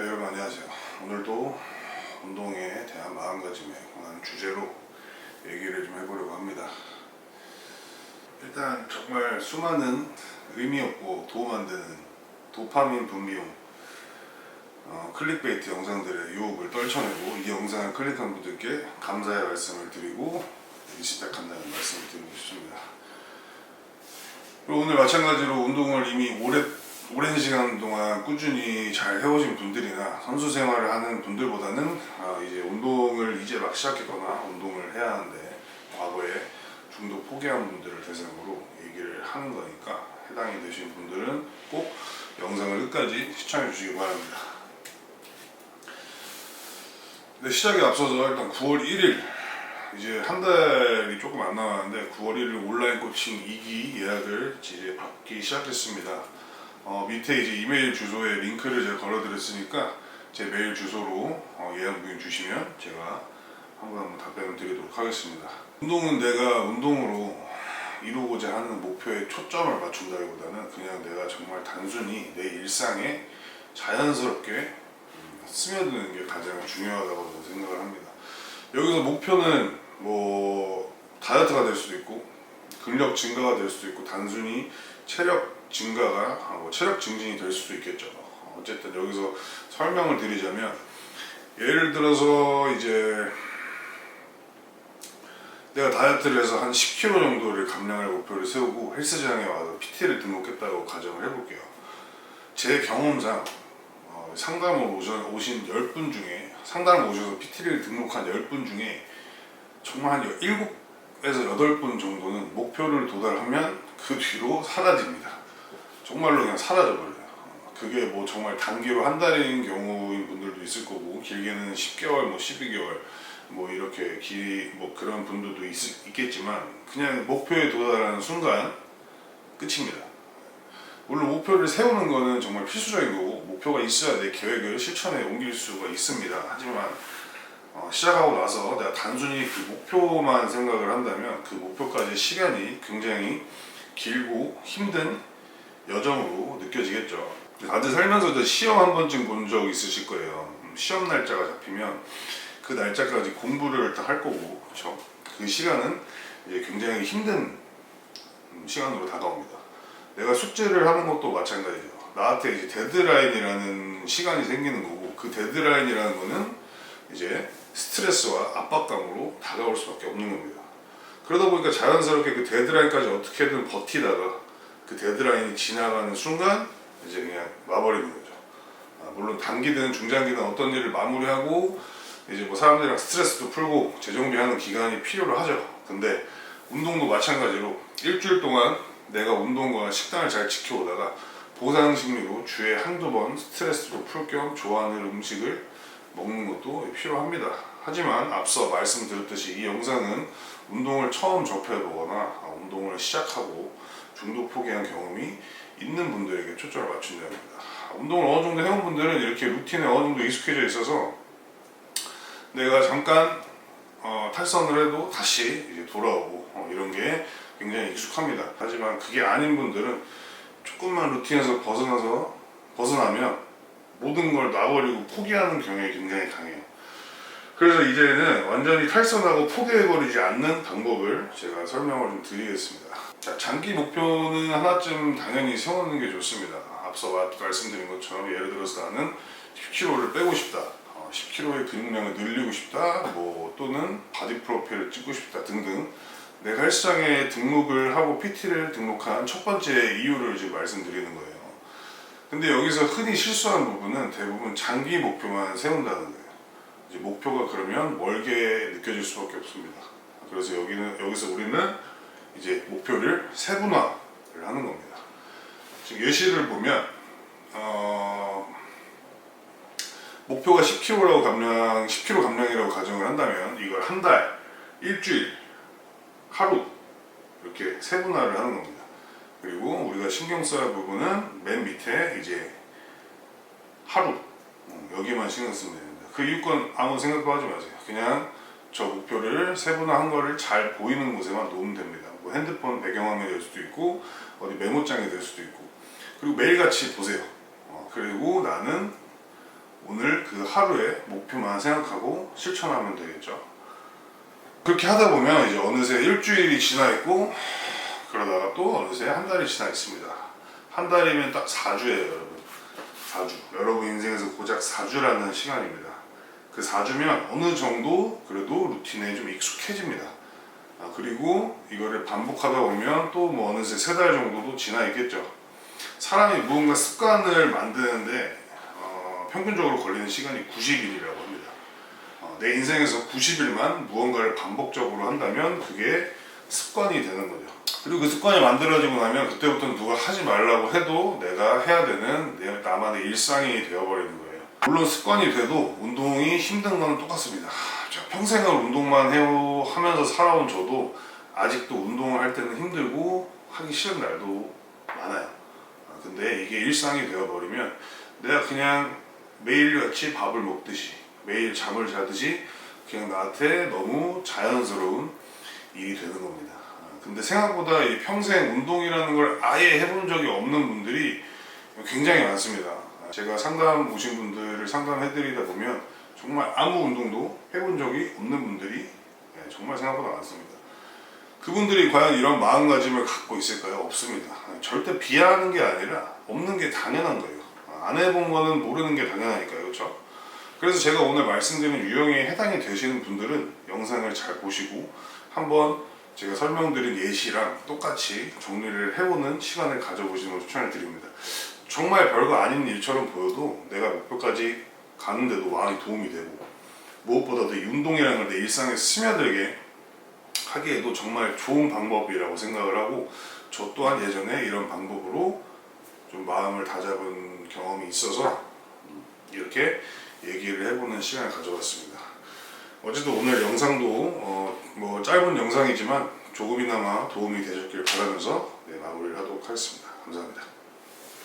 네, 여러분 안녕하세요. 오늘도 운동에 대한 마음가짐에 관한 주제로 얘기를 좀 해보려고 합니다. 일단 정말 수많은 의미 없고 도움 안 되는 도파민 분비용 클릭베이트 영상들의 유혹을 떨쳐내고 이 영상을 클릭한 분들께 감사의 말씀을 드리고 시작한다는 말씀을 드리고 싶습니다. 그리고 오늘 마찬가지로 운동을 이미 오랜 시간 동안 꾸준히 잘 해오신 분들이나 선수 생활을 하는 분들보다는 이제 운동을 이제 막 시작했거나 운동을 해야 하는데 과거에 중도 포기한 분들을 대상으로 얘기를 하는 거니까 해당이 되신 분들은 꼭 영상을 끝까지 시청해 주시기 바랍니다. 근데 시작에 앞서서 일단 9월 1일 이제 한 달이 조금 안 남았는데 9월 1일 온라인 코칭 2기 예약을 이제 받기 시작했습니다. 밑에 이제 이메일 주소에 링크를 제가 걸어드렸으니까 제 메일 주소로 예약 문의 주시면 제가 한번 답변을 드리도록 하겠습니다. 운동은 내가 운동으로 이루고자 하는 목표에 초점을 맞춘다기보다는 그냥 내가 정말 단순히 내 일상에 자연스럽게 스며드는 게 가장 중요하다고 생각을 합니다. 여기서 목표는 뭐 다이어트가 될 수도 있고 근력 증가가 될 수도 있고 단순히 체력 증가가 체력 증진이 될 수도 있겠죠. 어쨌든 여기서 설명을 드리자면 예를 들어서 이제 내가 다이어트를 해서 한 10kg 정도를 감량할 목표를 세우고 헬스장에 와서 PT를 등록했다고 가정을 해볼게요. 제 경험상 상담을 오신 10분 중에 상담을 오셔서 PT를 등록한 10분 중에 정말 한 7에서 8분 정도는 목표를 도달하면 그 뒤로 사라집니다. 정말로 그냥 사라져버려요. 그게 뭐 정말 단기로 한 달인 경우인 분들도 있을 거고 길게는 10개월, 뭐 12개월 뭐 이렇게 뭐 그런 분들도 있겠지만 그냥 목표에 도달하는 순간 끝입니다. 물론 목표를 세우는 거는 정말 필수적인 거고 목표가 있어야 내 계획을 실천에 옮길 수가 있습니다. 하지만 시작하고 나서 내가 단순히 그 목표만 생각을 한다면 그 목표까지 시간이 굉장히 길고 힘든 여정으로 느껴지겠죠. 다들 살면서 시험 한 번쯤 본 적 있으실 거예요. 시험 날짜가 잡히면 그 날짜까지 공부를 일단 할 거고, 그렇죠? 그 시간은 이제 굉장히 힘든 시간으로 다가옵니다. 내가 숙제를 하는 것도 마찬가지죠. 나한테 이제 데드라인이라는 시간이 생기는 거고, 그 데드라인이라는 거는 이제 스트레스와 압박감으로 다가올 수밖에 없는 겁니다. 그러다 보니까 자연스럽게 그 데드라인까지 어떻게든 버티다가 그 데드라인이 지나가는 순간 이제 그냥 와버리는 거죠. 물론 단기든 중장기든 어떤 일을 마무리하고 이제 뭐 사람들이랑 스트레스도 풀고 재정비하는 기간이 필요로 하죠. 근데 운동도 마찬가지로 일주일 동안 내가 운동과 식단을 잘 지켜오다가 보상 심리로 주에 한두 번 스트레스도 풀 겸 좋아하는 음식을 먹는 것도 필요합니다. 하지만 앞서 말씀드렸듯이 이 영상은 운동을 처음 접해보거나 운동을 시작하고 중도 포기한 경험이 있는 분들에게 초점을 맞춘다는 겁니다. 운동을 어느 정도 해온 분들은 이렇게 루틴에 어느 정도 익숙해져 있어서 내가 잠깐 탈선을 해도 다시 이제 돌아오고 이런 게 굉장히 익숙합니다. 하지만 그게 아닌 분들은 조금만 루틴에서 벗어나면 모든 걸 놔버리고 포기하는 경향이 굉장히 강해요. 그래서 이제는 완전히 탈선하고 포기해버리지 않는 방법을 제가 설명을 좀 드리겠습니다. 자, 장기 목표는 하나쯤 당연히 세우는 게 좋습니다. 앞서 말씀드린 것처럼 예를 들어서 나는 10kg를 빼고 싶다, 10kg의 근육량을 늘리고 싶다, 뭐 또는 바디 프로필을 찍고 싶다 등등 내가 헬스장에 등록을 하고 PT를 등록한 첫 번째 이유를 지금 말씀드리는 거예요. 근데 여기서 흔히 실수하는 부분은 대부분 장기 목표만 세운다는 거예요. 이제 목표가 그러면 멀게 느껴질 수밖에 없습니다. 그래서 여기서 우리는 이제 목표를 세분화를 하는 겁니다. 지금 예시를 보면 목표가 10kg 감량이라고 가정을 한다면 이걸 한 달, 일주일, 하루 이렇게 세분화를 하는 겁니다. 그리고 우리가 신경 써야 할 부분은 맨 밑에 이제 하루 여기만 신경 쓰면 됩니다. 그 이유건 아무 생각도 하지 마세요. 그냥 저 목표를 세분화한 거를 잘 보이는 곳에만 놓으면 됩니다. 뭐 핸드폰 배경화면이 될 수도 있고 어디 메모장이 될 수도 있고 그리고 매일같이 보세요. 그리고 나는 오늘 그 하루의 목표만 생각하고 실천하면 되겠죠. 그렇게 하다 보면 이제 어느새 일주일이 지나 있고 그러다가 또 어느새 한 달이 지나 있습니다. 한 달이면 딱 4주예요, 여러분. 4주. 여러분 인생에서 고작 4주라는 시간입니다. 그 4주면 어느 정도 그래도 루틴에 좀 익숙해집니다. 그리고 이거를 반복하다 보면 또 뭐 어느새 3달 정도도 지나 있겠죠. 사람이 무언가 습관을 만드는데 평균적으로 걸리는 시간이 90일이라고 합니다. 내 인생에서 90일만 무언가를 반복적으로 한다면 그게 습관이 되는 거죠. 그리고 그 습관이 만들어지고 나면 그때부터는 누가 하지 말라고 해도 내가 해야 되는 나만의 일상이 되어버리는 거예요. 물론 습관이 돼도 운동이 힘든 건 똑같습니다. 제가 평생을 운동만 하면서 살아온 저도 아직도 운동을 할 때는 힘들고 하기 싫은 날도 많아요. 근데 이게 일상이 되어버리면 내가 그냥 매일같이 밥을 먹듯이 매일 잠을 자듯이 그냥 나한테 너무 자연스러운 일이 되는 겁니다. 근데 생각보다 이 평생 운동이라는 걸 아예 해본 적이 없는 분들이 굉장히 많습니다. 제가 상담 오신 분들을 상담해드리다 보면 정말 아무 운동도 해본 적이 없는 분들이 정말 생각보다 많습니다. 그분들이 과연 이런 마음가짐을 갖고 있을까요? 없습니다. 절대 비하하는 게 아니라 없는 게 당연한 거예요. 안 해본 거는 모르는 게 당연하니까요. 그렇죠? 그래서 제가 오늘 말씀드린 유형에 해당이 되시는 분들은 영상을 잘 보시고 한번 제가 설명드린 예시랑 똑같이 정리를 해보는 시간을 가져보시는 걸 추천을 드립니다. 정말 별거 아닌 일처럼 보여도 내가 목표까지 가는데도 많이 도움이 되고 무엇보다도 이 운동이라는 걸 내 일상에 스며들게 하기에도 정말 좋은 방법이라고 생각을 하고 저 또한 예전에 이런 방법으로 좀 마음을 다잡은 경험이 있어서 이렇게 얘기를 해보는 시간을 가져봤습니다. 어쨌든 오늘 영상도 뭐 짧은 영상이지만 조금이나마 도움이 되셨길 바라면서 마무리를 하도록 하겠습니다. 감사합니다.